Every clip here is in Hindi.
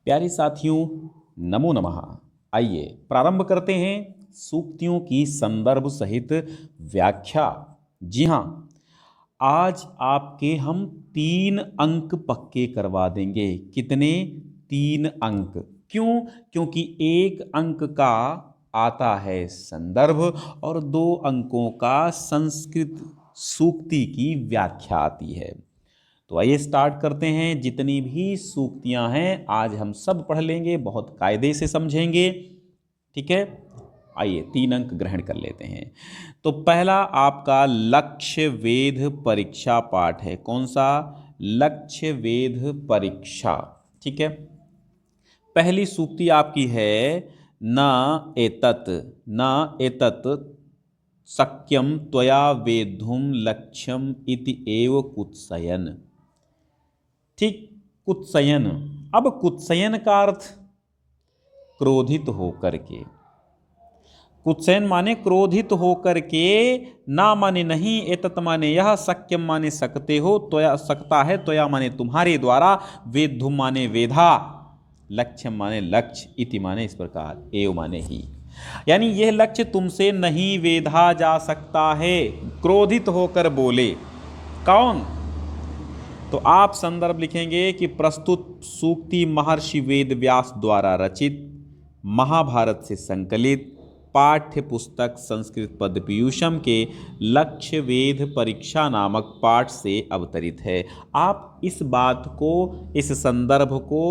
प्यारे साथियों, नमो नमः। आइए प्रारंभ करते हैं सूक्तियों की संदर्भ सहित व्याख्या। जी हाँ, आज आपके हम 3 अंक पक्के करवा देंगे। कितने? 3 अंक। क्यों? क्योंकि 1 अंक का आता है संदर्भ और 2 अंकों का संस्कृत सूक्ति की व्याख्या आती है। तो आइए स्टार्ट करते हैं। जितनी भी सूक्तियां हैं आज हम सब पढ़ लेंगे, बहुत कायदे से समझेंगे। ठीक है, आइए 3 अंक ग्रहण कर लेते हैं। तो पहला आपका लक्ष्य वेध परीक्षा पाठ है। कौन सा? लक्ष्य वेध परीक्षा। ठीक है, पहली सूक्ति आपकी है न एतत् शक्यम त्वया वेद्धुम लक्ष्यम इति एव कुत्सयन्। ठीक, कुत्सयन। अब कुत्सयन का अर्थ क्रोधित होकर के। कुत्सयन माने क्रोधित होकर के, ना माने नहीं, एतत माने यह, सक्यम माने सकते हो, त्वया सकता है, त्वया माने तुम्हारे द्वारा, वेद्धुम माने वेधा, लक्ष्यम माने लक्ष्य, इति माने इस प्रकार, एव माने ही। यानी यह लक्ष्य तुमसे नहीं वेधा जा सकता है। क्रोधित होकर बोले। कौन? तो आप संदर्भ लिखेंगे कि प्रस्तुत सूक्ति महर्षि वेद व्यास द्वारा रचित, महाभारत से संकलित पाठ्य पुस्तक संस्कृत पद पीयूषम के लक्ष्य वेद परीक्षा नामक पाठ से अवतरित है। आप इस बात को, इस संदर्भ को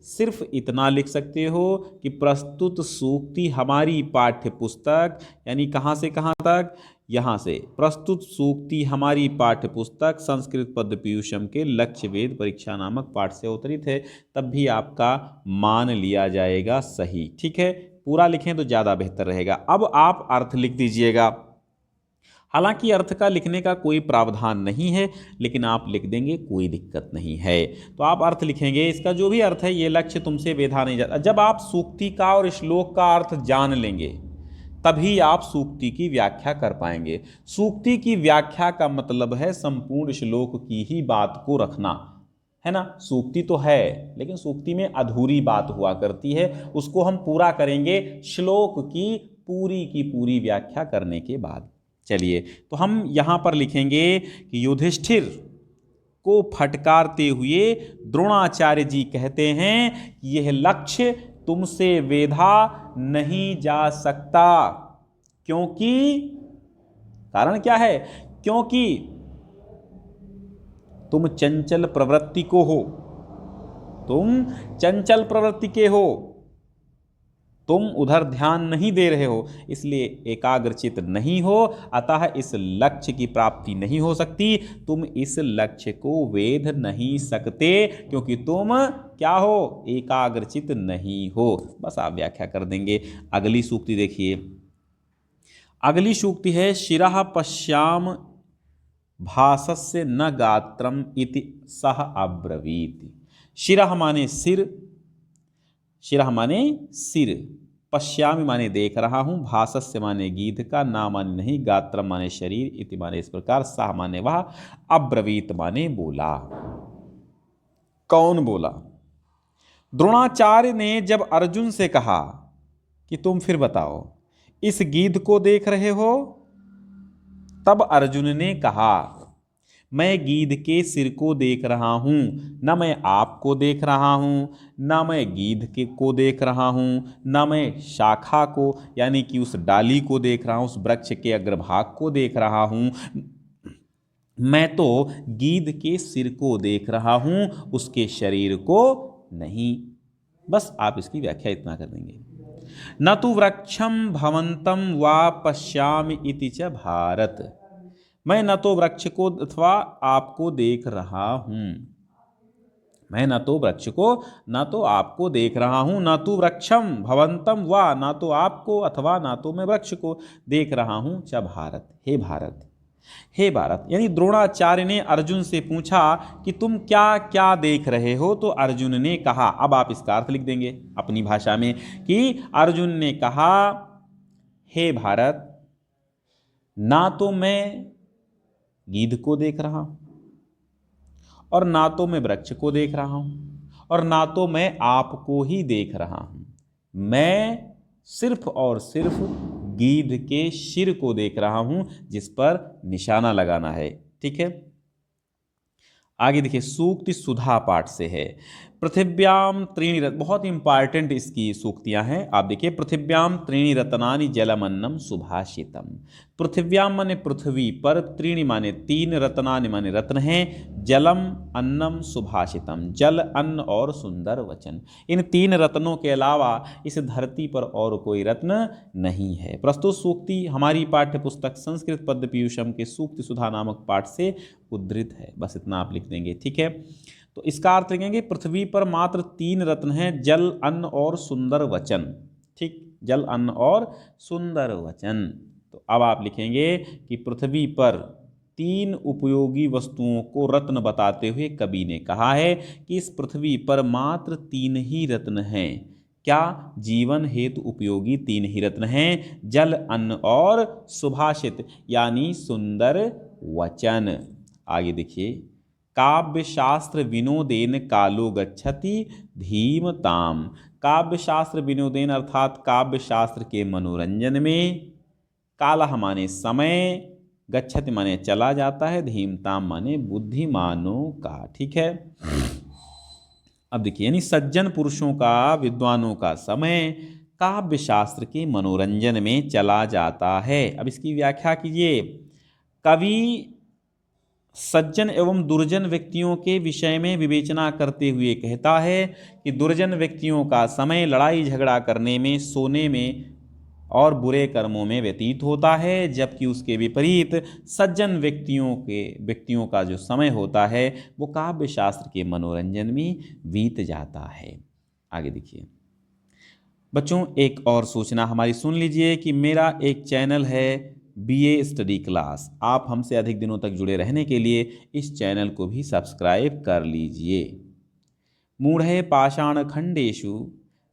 सिर्फ इतना लिख सकते हो कि प्रस्तुत सूक्ति हमारी पाठ्य पुस्तक, यानी कहाँ से कहाँ तक? यहाँ से, प्रस्तुत सूक्ति हमारी पाठ्य पुस्तक संस्कृत पद पीयूषम के लक्ष्य वेद परीक्षा नामक पाठ से अवतरित है, तब भी आपका मान लिया जाएगा सही। ठीक है, पूरा लिखें तो ज़्यादा बेहतर रहेगा। अब आप अर्थ लिख दीजिएगा। हालांकि अर्थ का लिखने का कोई प्रावधान नहीं है, लेकिन आप लिख देंगे, कोई दिक्कत नहीं है। तो आप अर्थ लिखेंगे, इसका जो भी अर्थ है, ये लक्ष्य तुमसे वेधा नहीं जाता। जब आप सूक्ति का और श्लोक का अर्थ जान लेंगे तभी आप सूक्ति की व्याख्या कर पाएंगे। सूक्ति की व्याख्या का मतलब है संपूर्ण श्लोक की ही बात को रखना, है ना। सूक्ति तो है, लेकिन सूक्ति में अधूरी बात हुआ करती है, उसको हम पूरा करेंगे श्लोक की पूरी व्याख्या करने के बाद। चलिए, तो हम यहां पर लिखेंगे कि युधिष्ठिर को फटकारते हुए द्रोणाचार्य जी कहते हैं कि यह लक्ष्य तुमसे वेधा नहीं जा सकता। क्योंकि, कारण क्या है? क्योंकि तुम चंचल प्रवृत्ति को हो, तुम चंचल प्रवृत्ति के हो, तुम उधर ध्यान नहीं दे रहे हो, इसलिए एकाग्रचित नहीं हो, अतः इस लक्ष्य की प्राप्ति नहीं हो सकती। तुम इस लक्ष्य को वेध नहीं सकते क्योंकि तुम क्या हो? एकाग्रचित नहीं हो। बस आप व्याख्या कर देंगे। अगली सूक्ति देखिए। अगली सूक्ति है शिरः पश्याम भासस्य न गात्रम इति सह अब्रवीत। शिरः माने सिर, शिरः माने सिर, पश्यामि माने देख रहा हूं, भासस्य माने गीध का, ना माने नहीं, गात्रम माने शरीर, इति माने इस प्रकार, सह माने वह, अब्रवीत माने बोला। कौन बोला? द्रोणाचार्य ने जब अर्जुन से कहा कि तुम फिर बताओ, इस गीध को देख रहे हो? तब अर्जुन ने कहा, मैं गीध के सिर को देख रहा हूं, न मैं आपको देख रहा हूं, न मैं गीध को देख रहा हूं, न मैं शाखा को यानी कि उस डाली को देख रहा हूं, उस वृक्ष के अग्रभाग को देख रहा हूं। मैं तो गीध के सिर को देख रहा हूं, उसके शरीर को नहीं। बस आप इसकी व्याख्या इतना कर देंगे। न तु वृक्षम भवंतम वा पश्यामि इति च भारत। मैं न तो वृक्ष को अथवा आपको देख रहा हूं, मैं न तो वृक्ष को न तो आपको देख रहा हूं, न तो वृक्षम भवंतम वा, ना तो आपको अथवा ना तो मैं वृक्ष को देख रहा हूं, च भारत, हे भारत, हे भारत। यानी द्रोणाचार्य ने अर्जुन से पूछा कि तुम क्या क्या देख रहे हो? तो अर्जुन ने कहा, अब आप इसका अर्थ लिख देंगे अपनी भाषा में कि अर्जुन ने कहा, हे भारत, ना तो मैं गीध को देख रहा हूं और ना तो मैं वृक्ष को देख रहा हूं, और ना तो मैं आपको ही देख रहा हूं, मैं सिर्फ और सिर्फ गीध के सिर को देख रहा हूं जिस पर निशाना लगाना है। ठीक है, आगे देखिए, सूक्ति सुधा पाठ से है। पृथिव्याम त्रीणि रत्न, बहुत इंपॉर्टेंट इसकी सूक्तियां हैं। आप देखिए, पृथिव्याम त्रीणि रत्नानि जलमन्नम सुभाषितम। पृथिव्याम माने पृथ्वी पर, त्रीणि माने तीन, रत्नानि माने रत्न हैं, जलम अन्नम सुभाषितम, जल अन्न और सुंदर वचन। इन तीन रत्नों के अलावा इस धरती पर और कोई रत्न नहीं है। प्रस्तुत सूक्ति हमारी पाठ्य पुस्तक संस्कृत पद्य पीयूषम के सूक्ति सुधा नामक पाठ से उद्धृत है। बस इतना आप लिख देंगे। ठीक है, तो इसका अर्थ लिखेंगे, पृथ्वी पर मात्र तीन रत्न हैं, जल अन्न और सुंदर वचन। ठीक, जल अन्न और सुंदर वचन। तो अब आप लिखेंगे कि पृथ्वी पर तीन उपयोगी वस्तुओं को रत्न बताते हुए कवि ने कहा है कि इस पृथ्वी पर मात्र तीन ही रत्न हैं। क्या? जीवन हेतु उपयोगी तीन ही रत्न हैं, जल अन्न और सुभाषित यानी सुंदर वचन। आगे देखिए, काव्य शास्त्र विनोदेन कालो गच्छति धीमताम। काव्य शास्त्र विनोदेन अर्थात काव्य शास्त्र के मनोरंजन में, कालह माने समय, गच्छति माने चला जाता है, धीमताम माने बुद्धिमानों का। ठीक है, अब देखिए, यानी सज्जन पुरुषों का, विद्वानों का समय काव्य शास्त्र के मनोरंजन में चला जाता है। अब इसकी व्याख्या कीजिए। कवि सज्जन एवं दुर्जन व्यक्तियों के विषय में विवेचना करते हुए कहता है कि दुर्जन व्यक्तियों का समय लड़ाई झगड़ा करने में, सोने में और बुरे कर्मों में व्यतीत होता है, जबकि उसके विपरीत सज्जन व्यक्तियों का जो समय होता है वो काव्य शास्त्र के मनोरंजन में बीत जाता है। आगे देखिए बच्चों, एक और सूचना हमारी सुन लीजिए कि मेरा एक चैनल है BA स्टडी क्लास। आप हमसे अधिक दिनों तक जुड़े रहने के लिए इस चैनल को भी सब्सक्राइब कर लीजिए। मूढ़े पाषाण खंडेषु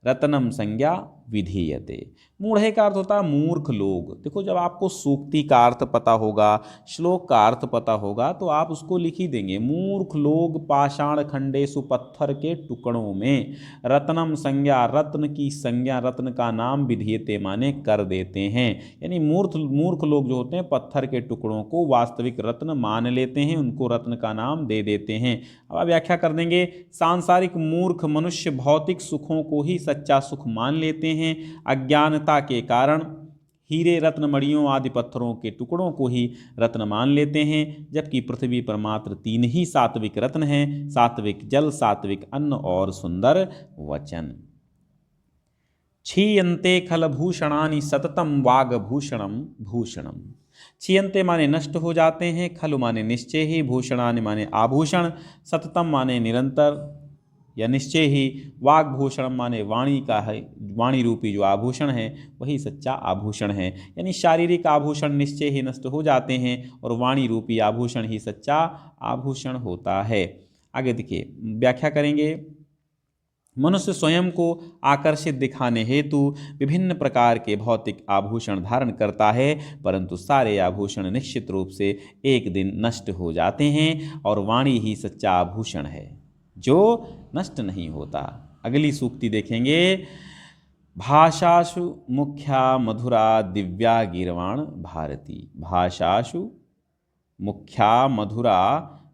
रत्नम संज्ञा विधीयते। मूढ़े का अर्थ होता है मूर्ख लोग। देखो, जब आपको सूक्ति का अर्थ पता होगा, श्लोक का अर्थ पता होगा, तो आप उसको लिख ही देंगे। मूर्ख लोग पाषाण खंडेषु, पत्थर के टुकड़ों में, रत्नम संज्ञा, रत्न की संज्ञा, रत्न का नाम, विधीयते माने कर देते हैं। यानी मूर्ख लोग जो होते हैं पत्थर के टुकड़ों को वास्तविक रत्न मान लेते हैं, उनको रत्न का नाम दे देते हैं। अब आप व्याख्या कर देंगे, सांसारिक मूर्ख मनुष्य भौतिक सुखों को ही सच्चा सुख मान लेते हैं, अज्ञानता के कारण हीरे रत्न मणियों आदि पत्थरों के टुकड़ों को ही रत्न मान लेते हैं, जबकि पृथ्वी पर मात्र तीन ही सात्विक रत्न हैं, सात्विक जल, सात्विक अन्न और सुंदर वचन। क्षीयन्ते खलभूषणानि सततम वागभूषणम भूषणम। क्षीयन्ते माने नष्ट हो जाते हैं, खलु माने निश्चय ही, भूषणानि माने आभूषण, सततम माने निरंतर या निश्चय ही, वाग्भूषण माने वाणी का है, वाणी रूपी जो आभूषण है वही सच्चा आभूषण है। यानी शारीरिक आभूषण निश्चय ही नष्ट हो जाते हैं और वाणी रूपी आभूषण ही सच्चा आभूषण होता है। आगे देखिए, व्याख्या करेंगे। मनुष्य स्वयं को आकर्षित दिखाने हेतु विभिन्न प्रकार के भौतिक आभूषण धारण करता है, परंतु सारे आभूषण निश्चित रूप से एक दिन नष्ट हो जाते हैं और वाणी ही सच्चा आभूषण है जो नष्ट नहीं होता। अगली सूक्ति देखेंगे। भाषासु मुख्या मधुरा दिव्या गीर्वाण भारती। भाषासु मुख्या मधुरा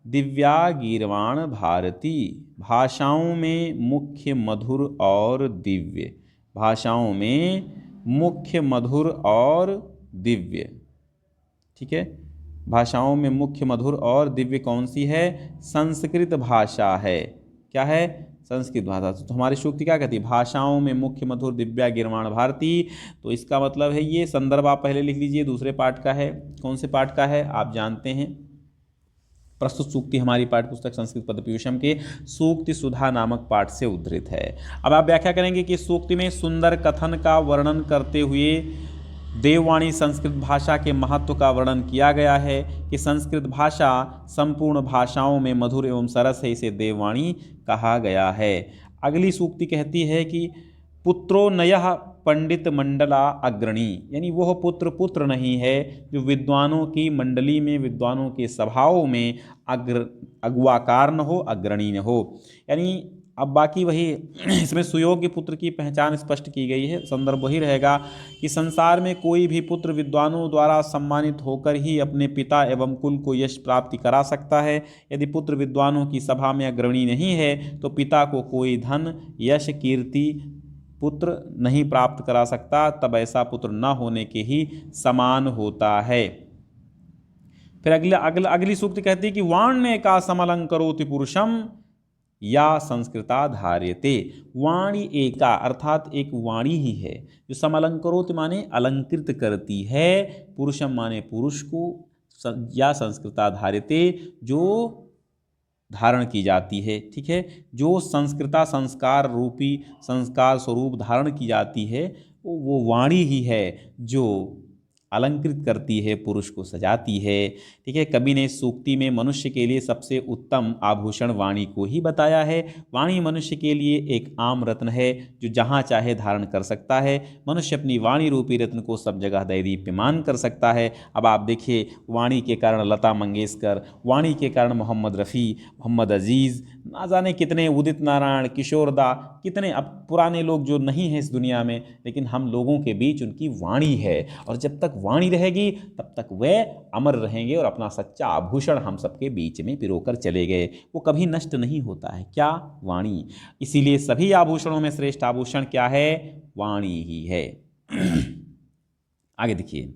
दिव्या गीर्वाण भारती। भाषाओं में मुख्य मधुर और दिव्य, भाषाओं में मुख्य मधुर और दिव्य। ठीक है, भाषाओं में मुख्य मधुर और दिव्य कौन सी है? संस्कृत भाषा है। क्या है? संस्कृत भाषा। तो हमारी सूक्ति क्या कहती है? भाषाओं में मुख्य मधुर दिव्या गीर्वाण भारती। तो इसका मतलब है, ये संदर्भ आप पहले लिख लीजिए, दूसरे पाठ का है। कौन से पाठ का है आप जानते हैं। प्रस्तुत सूक्ति हमारी पाठ्य पुस्तक संस्कृत पद्य पीयूषम के सूक्ति सुधा नामक पाठ से उद्धृत है। अब आप व्याख्या करेंगे कि सूक्ति में सुंदर कथन का वर्णन करते हुए देववाणी संस्कृत भाषा के महत्व का वर्णन किया गया है कि संस्कृत भाषा संपूर्ण भाषाओं में मधुर एवं सरस है, इसे देववाणी कहा गया है। अगली सूक्ति कहती है कि पुत्रो नयः पंडित मंडला अग्रणी, यानी वह पुत्र नहीं है जो विद्वानों की मंडली में, विद्वानों के सभाओं में अगुआकार न हो, अग्रणी न हो। यानी अब बाकी वही इसमें सुयोग्य पुत्र की पहचान स्पष्ट की गई है। संदर्भ वही रहेगा कि संसार में कोई भी पुत्र विद्वानों द्वारा सम्मानित होकर ही अपने पिता एवं कुल को यश प्राप्ति करा सकता है। यदि पुत्र विद्वानों की सभा में अग्रणी नहीं है तो पिता को कोई धन, यश, कीर्ति पुत्र नहीं प्राप्त करा सकता, तब ऐसा पुत्र न होने के ही समान होता है। फिर अगली सूक्ति कहती है कि वाण्य का समलंकरोति पुरुषम या संस्कृता धार्यते। वाणी एका अर्थात एक वाणी ही है जो समलंकरोति माने अलंकृत करती है, पुरुषम माने पुरुष को, या संस्कृता धार्यते जो धारण की जाती है। ठीक है, जो संस्कृता संस्कार रूपी संस्कार स्वरूप धारण की जाती है वो वाणी ही है जो अलंकृत करती है, पुरुष को सजाती है। ठीक है, कवि ने इस सूक्ति में मनुष्य के लिए सबसे उत्तम आभूषण वाणी को ही बताया है। वाणी मनुष्य के लिए एक आम रत्न है जो जहाँ चाहे धारण कर सकता है। मनुष्य अपनी वाणी रूपी रत्न को सब जगह दैदीप्यमान कर सकता है। अब आप देखिए, वाणी के कारण लता मंगेशकर, वाणी के कारण मोहम्मद रफ़ी, मोहम्मद अजीज़, ना जाने कितने, उदित नारायण, किशोरदा, कितने अब पुराने लोग जो नहीं हैं इस दुनिया में, लेकिन हम लोगों के बीच उनकी वाणी है। और जब तक वाणी रहेगी तब तक वे अमर रहेंगे और अपना सच्चा आभूषण हम सबके बीच में पिरोकर चले गए। वो कभी नष्ट नहीं होता है। क्या? वाणी। इसीलिए सभी आभूषणों में श्रेष्ठ आभूषण क्या है? वाणी ही है। आगे देखिए,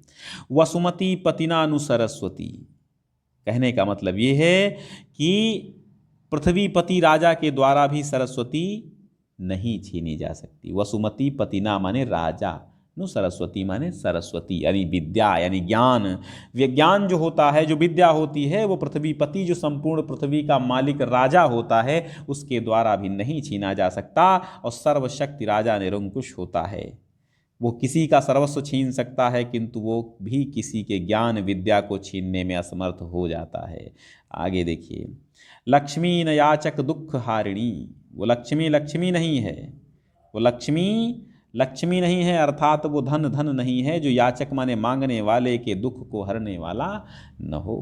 वसुमती पतिनानु सरस्वती। कहने का मतलब ये है कि पृथ्वीपति राजा के द्वारा भी सरस्वती नहीं छीनी जा सकती। वसुमती पतिना माने राजा, नु सरस्वती माने सरस्वती, यानी विद्या, यानी ज्ञान। विज्ञान जो होता है, जो विद्या होती है, वो पृथ्वीपति जो संपूर्ण पृथ्वी का मालिक राजा होता है उसके द्वारा भी नहीं छीना जा सकता। और सर्वशक्ति राजा निरंकुश होता है। वो किसी का सर्वस्व छीन सकता है किंतु वो भी किसी के ज्ञान विद्या को छीनने में असमर्थ हो जाता है। आगे देखिए, लक्ष्मी न याचक दुख हारिणी। वो लक्ष्मी लक्ष्मी नहीं है, वो लक्ष्मी नहीं है, अर्थात वो धन नहीं है जो याचक माने मांगने वाले के दुख को हरने वाला न हो।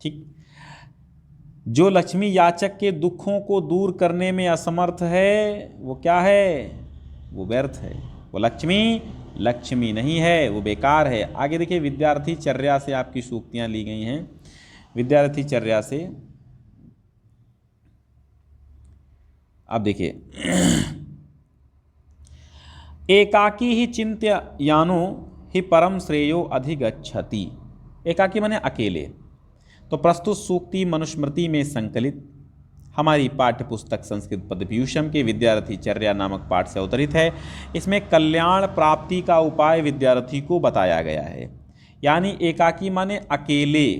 ठीक, जो लक्ष्मी याचक के दुखों को दूर करने में असमर्थ है वो क्या है? वो व्यर्थ है। वो लक्ष्मी नहीं है, वो बेकार है। आगे देखिए, विद्यार्थी चर्या से आपकी सूक्तियां ली गई हैं। विद्यार्थी चर्या से अब देखिए, एकाकी ही चिंत्य यानो ही परम श्रेयो अधिगच्छति। एकाकी माने अकेले। तो प्रस्तुत सूक्ति मनुस्मृति में संकलित हमारी पाठ्य पुस्तक संस्कृत पदपीयूषम के विद्यार्थी चर्या नामक पाठ से अवतरित है। इसमें कल्याण प्राप्ति का उपाय विद्यार्थी को बताया गया है। यानी एकाकी माने अकेले,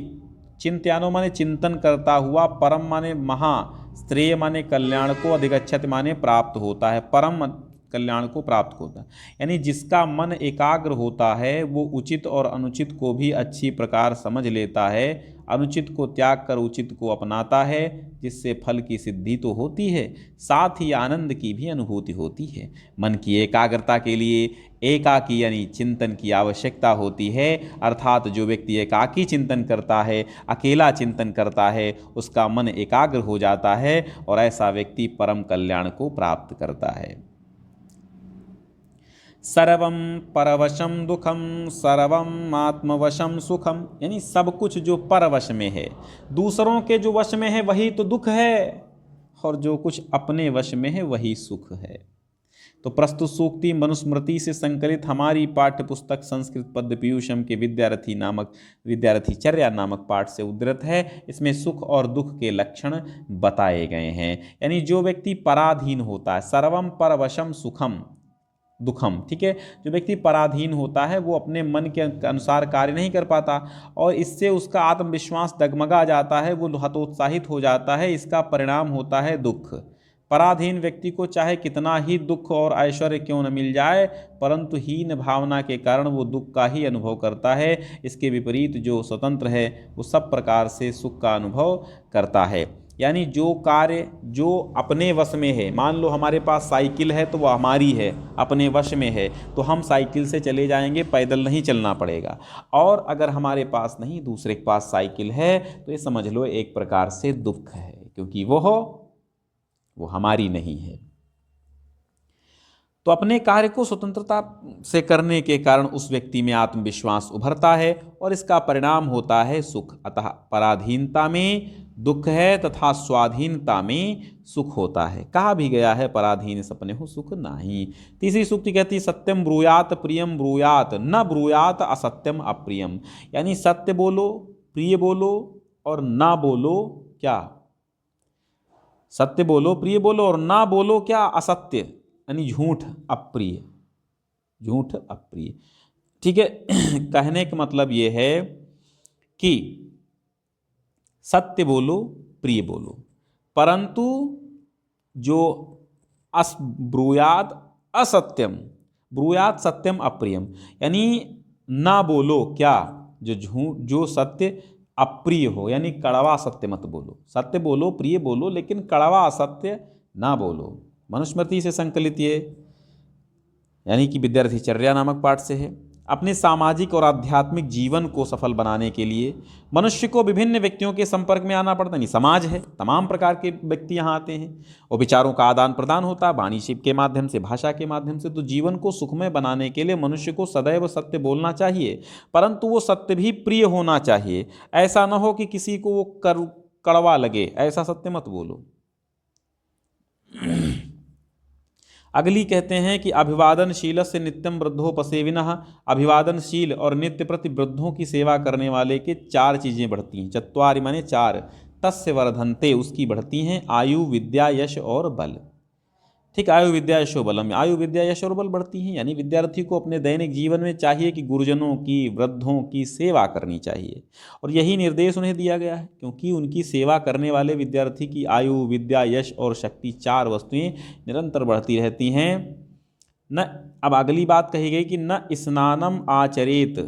चिंत्यानो माने चिंतन करता हुआ, परम माने महा, श्रेय माने कल्याण को, अधिगच्छति माने प्राप्त होता है, परम कल्याण को प्राप्त होता है। यानी जिसका मन एकाग्र होता है वो उचित और अनुचित को भी अच्छी प्रकार समझ लेता है, अनुचित को त्याग कर उचित को अपनाता है, जिससे फल की सिद्धि तो होती है, साथ ही आनंद की भी अनुभूति होती है। मन की एकाग्रता के लिए एकाकी यानी चिंतन की आवश्यकता होती है। अर्थात जो व्यक्ति एकाकी चिंतन करता है, अकेला चिंतन करता है, उसका मन एकाग्र हो जाता है और ऐसा व्यक्ति परम कल्याण को प्राप्त करता है। सर्वम परवशम दुखम सर्वम आत्मवशम सुखम। यानी सब कुछ जो परवश में है, दूसरों के जो वश में है वही तो दुख है, और जो कुछ अपने वश में है वही सुख है। तो प्रस्तुत सूक्ति मनुस्मृति से संकलित हमारी पाठ्य पुस्तक संस्कृत पदपीयूषम के विद्यार्थी चर्या नामक पाठ से उद्धृत है। इसमें सुख और दुख के लक्षण बताए गए हैं। यानी जो व्यक्ति पराधीन होता है, सर्वम परवशम सुखम दुखम, ठीक है, जो व्यक्ति पराधीन होता है वो अपने मन के अनुसार कार्य नहीं कर पाता और इससे उसका आत्मविश्वास डगमगा जाता है, वो हतोत्साहित हो जाता है। इसका परिणाम होता है दुख। पराधीन व्यक्ति को चाहे कितना ही दुख और ऐश्वर्य क्यों न मिल जाए, परंतु हीन भावना के कारण वो दुख का ही अनुभव करता है। इसके विपरीत जो स्वतंत्र है वो सब प्रकार से सुख का अनुभव करता है। यानी जो कार्य जो अपने वश में है, मान लो हमारे पास साइकिल है तो वह हमारी है, अपने वश में है, तो हम साइकिल से चले जाएंगे, पैदल नहीं चलना पड़ेगा। और अगर हमारे पास नहीं, दूसरे के पास साइकिल है, तो ये समझ लो एक प्रकार से दुख है, क्योंकि वो हमारी नहीं है। तो अपने कार्य को स्वतंत्रता से करने के कारण उस व्यक्ति में आत्मविश्वास उभरता है और इसका परिणाम होता है सुख। अतः पराधीनता में दुख है तथा स्वाधीनता में सुख होता है। कहा भी गया है पराधीन सपने हो सुख नाही। तीसरी सूक्ति कहती है सत्यम ब्रूयात प्रियम ब्रूयात न ब्रूयात असत्यम अप्रियम। यानी सत्य बोलो, प्रिय बोलो और ना बोलो क्या, सत्य बोलो, प्रिय बोलो और ना बोलो क्या, असत्य, यानी झूठ, अप्रिय, झूठ अप्रिय। ठीक है। कहने का मतलब यह है कि सत्य बोलो, प्रिय बोलो, परंतु जो ब्रूयात असत्यम, ब्रूयात सत्यम अप्रियम, यानी ना बोलो क्या, जो झूठ, जो सत्य अप्रिय हो, यानी कड़वा सत्य मत बोलो। सत्य बोलो, प्रिय बोलो, लेकिन कड़वा असत्य ना बोलो। मनुस्मृति से संकलित ये यानी कि विद्यार्थीचर्या नामक पाठ से है। अपने सामाजिक और आध्यात्मिक जीवन को सफल बनाने के लिए मनुष्य को विभिन्न व्यक्तियों के संपर्क में आना पड़ता है। समाज है, तमाम प्रकार के व्यक्ति यहाँ आते हैं और विचारों का आदान प्रदान होता है वाणी के माध्यम से, भाषा के माध्यम से। तो जीवन को सुखमय बनाने के लिए मनुष्य को सदैव सत्य बोलना चाहिए, परंतु वो सत्य भी प्रिय होना चाहिए। ऐसा न हो कि किसी को वो कड़वा लगे, ऐसा सत्य मत बोलो। अगली कहते हैं कि अभिवादनशील से नित्यम वृद्धोपसेविनः। अभिवादनशील और नित्य प्रति वृद्धों की सेवा करने वाले के चार चीज़ें बढ़ती हैं। चत्वारि माने चार, तस्य वर्धन्ते उसकी बढ़ती हैं आयु विद्या यश और बल। ठीक, आयु विद्या यश और बलम, आयु विद्या यश और बल बढ़ती हैं। यानी विद्यार्थी को अपने दैनिक जीवन में चाहिए कि गुरुजनों की, वृद्धों की सेवा करनी चाहिए, और यही निर्देश उन्हें दिया गया है, क्योंकि उनकी सेवा करने वाले विद्यार्थी की आयु विद्या यश और शक्ति, चार वस्तुएं निरंतर बढ़ती रहती हैं। न, अब अगली बात कही गई कि न स्नानम आचरेत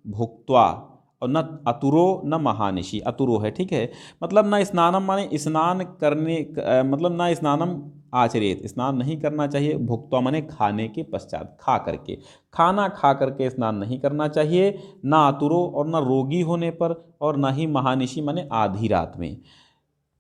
भुक्त्वा, और न अतुरो न महानिशि। अतुरो है, ठीक है, मतलब न स्नानम माने स्नान करने, मतलब न स्नानम आचरेत, स्नान नहीं करना चाहिए। भुक्त्वा माने खाने के पश्चात, खा करके, खाना खा करके स्नान नहीं करना चाहिए। ना अतुरो, और न रोगी होने पर, और न ही महानिशि माने आधी रात में।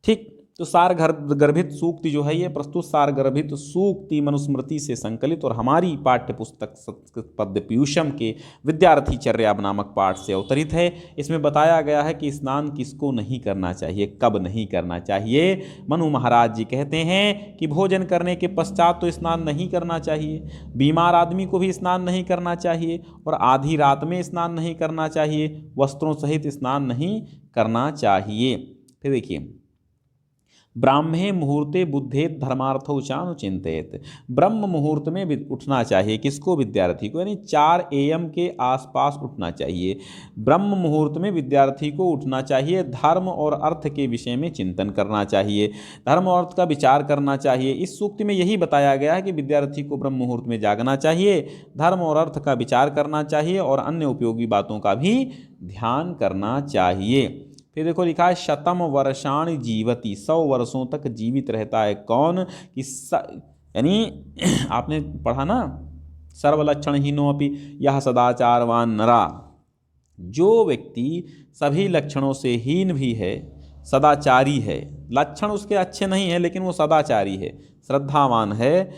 ठीक, तो सार गर्भित सूक्ति जो है ये प्रस्तुत सार गर्भित सूक्ति मनुस्मृति से संकलित और हमारी पाठ्य पुस्तक संस्कृत पद्य पीयूषम के विद्यार्थीचर्या नामक पाठ से अवतरित है। इसमें बताया गया है कि स्नान किसको नहीं करना चाहिए, कब नहीं करना चाहिए। मनु महाराज जी कहते हैं कि भोजन करने के पश्चात तो स्नान नहीं करना चाहिए, बीमार आदमी को भी स्नान नहीं करना चाहिए, और आधी रात में स्नान नहीं करना चाहिए, वस्त्रों सहित स्नान नहीं करना चाहिए। फिर देखिए, ब्राह्मे मुहूर्ते बुद्धेत धर्मार्थौ चानुचिंतेत। ब्रह्म मुहूर्त में उठना चाहिए, किसको, विद्यार्थी को, यानी 4 AM के आसपास उठना चाहिए। ब्रह्म मुहूर्त में विद्यार्थी को उठना चाहिए, धर्म और अर्थ के विषय में चिंतन करना चाहिए, धर्म और अर्थ का विचार करना चाहिए। इस सूक्ति में यही बताया गया है कि विद्यार्थी को ब्रह्म मुहूर्त में जागना चाहिए, धर्म और अर्थ का विचार करना चाहिए, और अन्य उपयोगी बातों का भी ध्यान करना चाहिए। फिर देखो लिखा है शतम वर्षाणि जीवति, 100 वर्षों तक जीवित रहता है। कौन, कि यानी आपने पढ़ा ना, सर्वलक्षणहीनो अपि यह सदाचारवान नरा। जो व्यक्ति सभी लक्षणों से हीन भी है, सदाचारी है, लक्षण उसके अच्छे नहीं है लेकिन वो सदाचारी है, श्रद्धावान है,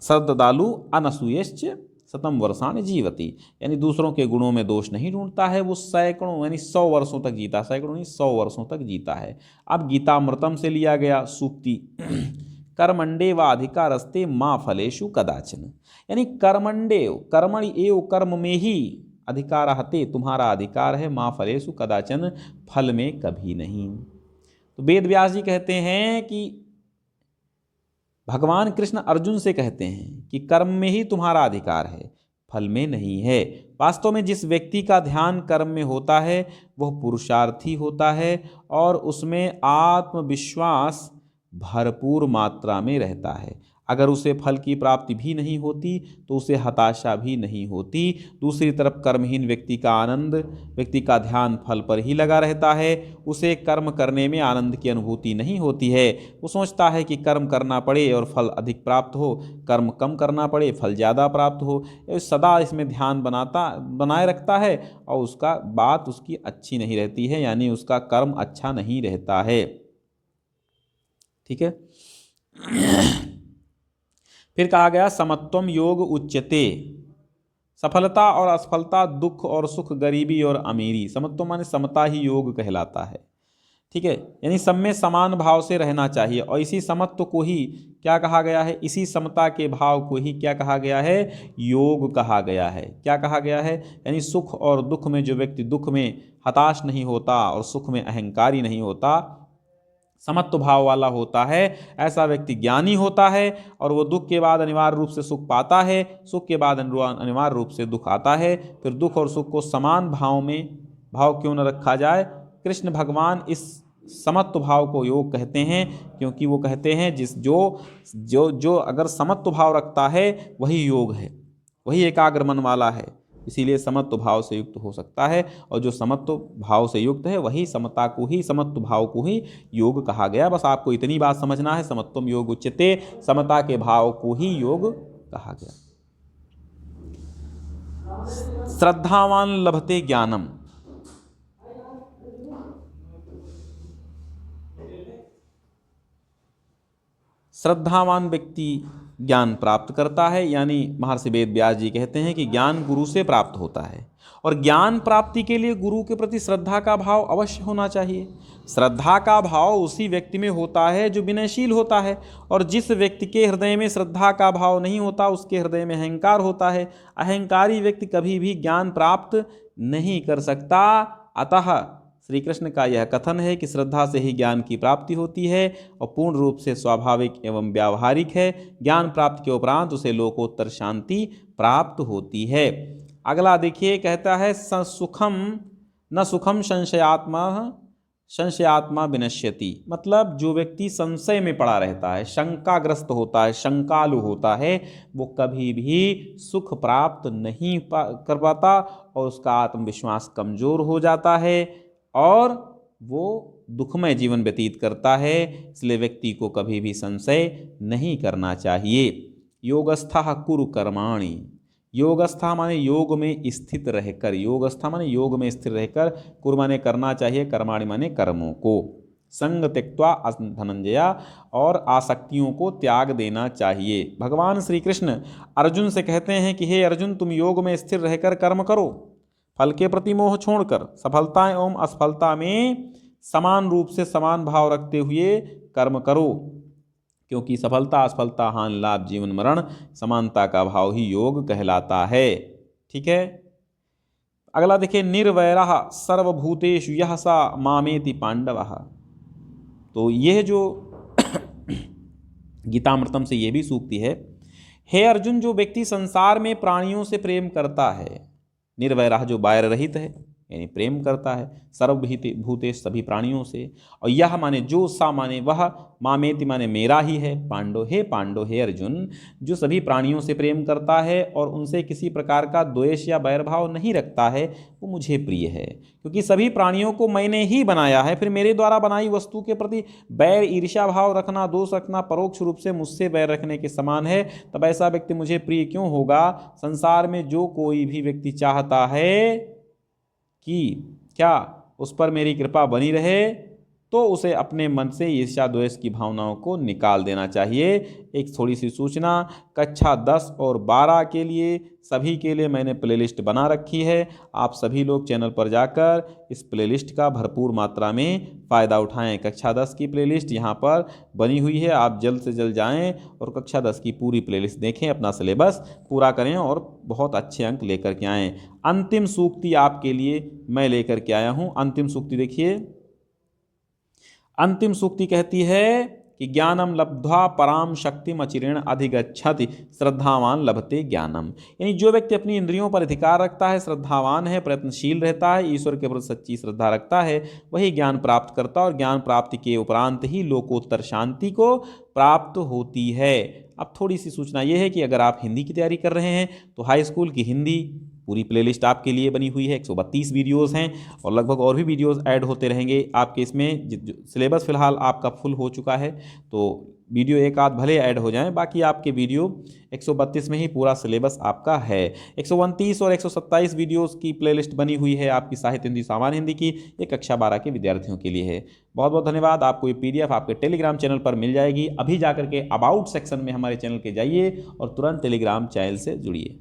श्रद्धालु अनसूयश्च शतम वर्षाणि जीवति, यानी दूसरों के गुणों में दोष नहीं ढूंढता है, वो सैकड़ों यानी 100 वर्षों तक जीता, सैकड़ों नहीं 100 वर्षों तक जीता है। अब गीतामृतम से लिया गया सूक्ति, कर्मंडे व अधिकारस्ते माँ फलेषु कदाचन, यानी कर्मंडे, कर्मणि एव, कर्म में ही, अधिकार हते, तुम्हारा अधिकार है, माँ फलेषु कदाचन, फल में कभी नहीं। तो वेद व्यास जी कहते हैं कि भगवान कृष्ण अर्जुन से कहते हैं कि कर्म में ही तुम्हारा अधिकार है, फल में नहीं है। वास्तव में जिस व्यक्ति का ध्यान कर्म में होता है वह पुरुषार्थी होता है और उसमें आत्मविश्वास भरपूर मात्रा में रहता है। अगर उसे फल की प्राप्ति भी नहीं होती तो उसे हताशा भी नहीं होती। दूसरी तरफ कर्महीन व्यक्ति का आनंद, व्यक्ति का ध्यान फल पर ही लगा रहता है, उसे कर्म करने में आनंद की अनुभूति नहीं होती है। वो सोचता है कि कर्म करना पड़े और फल अधिक प्राप्त हो, कर्म कम करना पड़े फल ज़्यादा प्राप्त हो, सदा इसमें ध्यान बनाए रखता है और उसका बात उसकी अच्छी नहीं रहती है, यानी उसका कर्म अच्छा नहीं रहता है। ठीक है, फिर कहा गया समत्वम योग उच्यते, सफलता और असफलता, दुख और सुख, गरीबी और अमीरी। समत्व माने समता ही योग कहलाता है। ठीक है, यानी सब में समान भाव से रहना चाहिए, और इसी समत्व को ही क्या कहा गया है, इसी समता के भाव को ही क्या कहा गया है, योग कहा गया है। क्या कहा गया है, यानी सुख और दुख में जो व्यक्ति दुख में हताश नहीं होता और सुख में अहंकारी नहीं होता, समत्व भाव वाला होता है, ऐसा व्यक्ति ज्ञानी होता है। और वो दुख के बाद अनिवार्य रूप से सुख पाता है, सुख के बाद अनिवार्य रूप से दुख आता है। फिर दुख और सुख को समान भाव में, भाव क्यों न रखा जाए, कृष्ण भगवान इस समत्व भाव को योग कहते हैं, क्योंकि वो कहते हैं जिस जो जो जो अगर समत्व भाव रखता है वही योग है, वही एकाग्र मन वाला है। इसीलिए समत्व भाव से युक्त हो सकता है, और जो समत्व भाव से युक्त है वही समता को ही, समत्व भाव को ही योग कहा गया। बस आपको इतनी बात समझना है, समत्वम योग उच्यते, समता के भाव को ही योग कहा गया। श्रद्धावान लभते ज्ञानम, श्रद्धावान व्यक्ति ज्ञान प्राप्त करता है, यानी महर्षि वेद व्यास जी कहते हैं कि ज्ञान गुरु से प्राप्त होता है, और ज्ञान प्राप्ति के लिए गुरु के प्रति श्रद्धा का भाव अवश्य होना चाहिए। श्रद्धा का भाव उसी व्यक्ति में होता है जो विनयशील होता है, और जिस व्यक्ति के हृदय में श्रद्धा का भाव नहीं होता उसके हृदय में अहंकार होता है। अहंकारी व्यक्ति कभी भी ज्ञान प्राप्त नहीं कर सकता। अतः श्री कृष्ण का यह कथन है कि श्रद्धा से ही ज्ञान की प्राप्ति होती है, और पूर्ण रूप से स्वाभाविक एवं व्यावहारिक है। ज्ञान प्राप्ति के उपरांत उसे लोकोत्तर शांति प्राप्त होती है। अगला देखिए, कहता है सुखम न सुखम संशयात्मा विनश्यति, मतलब जो व्यक्ति संशय में पड़ा रहता है, शंकाग्रस्त होता है, शंकालु होता है, वो कभी भी सुख प्राप्त नहीं कर पाता, और उसका आत्मविश्वास कमजोर हो जाता है, और वो दुखमय जीवन व्यतीत करता है। इसलिए व्यक्ति को कभी भी संशय नहीं करना चाहिए। योगस्थः कुरु कर्माणि, योगस्था माने योग में स्थित रहकर, योगस्था माने योग में स्थिर रहकर, कुरु माने करना चाहिए, कर्माणि माने कर्मों को, संग त्यक्त्वा धनंजया, और आसक्तियों को त्याग देना चाहिए। भगवान श्री कृष्ण अर्जुन से कहते हैं कि हे अर्जुन, तुम योग में स्थिर रहकर कर्म करो, फल के प्रति मोह छोड़कर, सफलता एवं असफलता में समान रूप से समान भाव रखते हुए कर्म करो, क्योंकि सफलता असफलता हान लाभ जीवन मरण समानता का भाव ही योग कहलाता है। ठीक है, अगला देखिए, निर्वैरः सर्वभूतेषु यः स मामेति पांडवः। तो यह जो गीतामृतम से यह भी सूक्ति है, हे अर्जुन, जो व्यक्ति संसार में प्राणियों से प्रेम करता है, निर्वैरः जो वैर रहित है, यानी प्रेम करता है, सर्वभूतेषु सभी प्राणियों से, और यह माने जो, सा माने वह, मामेति माने मेरा ही है, पांडव हे अर्जुन, जो सभी प्राणियों से प्रेम करता है और उनसे किसी प्रकार का द्वेष या वैरभाव नहीं रखता है, वो मुझे प्रिय है। क्योंकि सभी प्राणियों को मैंने ही बनाया है, फिर मेरे द्वारा बनाई वस्तु के प्रति बैर ईर्ष्या भाव रखना, दोष रखना परोक्ष रूप से मुझसे बैर रखने के समान है। तब ऐसा व्यक्ति मुझे प्रिय क्यों होगा? संसार में जो कोई भी व्यक्ति चाहता है कि क्या उस पर मेरी कृपा बनी रहे, तो उसे अपने मन से ईर्ष्या द्वेष की भावनाओं को निकाल देना चाहिए। एक थोड़ी सी सूचना, कक्षा 10 और 12 के लिए सभी के लिए मैंने प्लेलिस्ट बना रखी है। आप सभी लोग चैनल पर जाकर इस प्लेलिस्ट का भरपूर मात्रा में फ़ायदा उठाएं। कक्षा 10 की प्लेलिस्ट यहाँ पर बनी हुई है, आप जल्द से जल्द जाएं और कक्षा 10 की पूरी प्लेलिस्ट देखें, अपना सिलेबस पूरा करें और बहुत अच्छे अंक लेकर के आएँ। अंतिम सूक्ति आपके लिए मैं लेकर के आया हूँ। अंतिम सूक्ति देखिए, अंतिम सूक्ति कहती है कि ज्ञानम लब्ध्वा पराम शक्तिम अचिरेण अधिगच्छति श्रद्धावान लभते ज्ञानम। यानी जो व्यक्ति अपनी इंद्रियों पर अधिकार रखता है, श्रद्धावान है, प्रयत्नशील रहता है, ईश्वर के प्रति सच्ची श्रद्धा रखता है, वही ज्ञान प्राप्त करता है, और ज्ञान प्राप्ति के उपरांत ही लोकोत्तर शांति को प्राप्त होती है। अब थोड़ी सी सूचना यह है कि अगर आप हिंदी की तैयारी कर रहे हैं तो हाई स्कूल की हिंदी पूरी प्लेलिस्ट आपके लिए बनी हुई है। 132 वीडियोस हैं और लगभग और भी वीडियोस ऐड होते रहेंगे आपके इसमें। सिलेबस फिलहाल आपका फुल हो चुका है, तो वीडियो एक आध भले ऐड हो जाएं, बाकी आपके वीडियो 132 में ही पूरा सिलेबस आपका है। 129 और 127 वीडियोस की प्लेलिस्ट बनी हुई है आपकी साहित्य हिंदी, सामान्य हिंदी की। ये कक्षा 12 के विद्यार्थियों के लिए है। बहुत बहुत धन्यवाद। आपको ये PDF आपके टेलीग्राम चैनल पर मिल जाएगी। अभी जाकर के अबाउट सेक्शन में हमारे चैनल के जाइए और तुरंत टेलीग्राम चैनल से जुड़िए।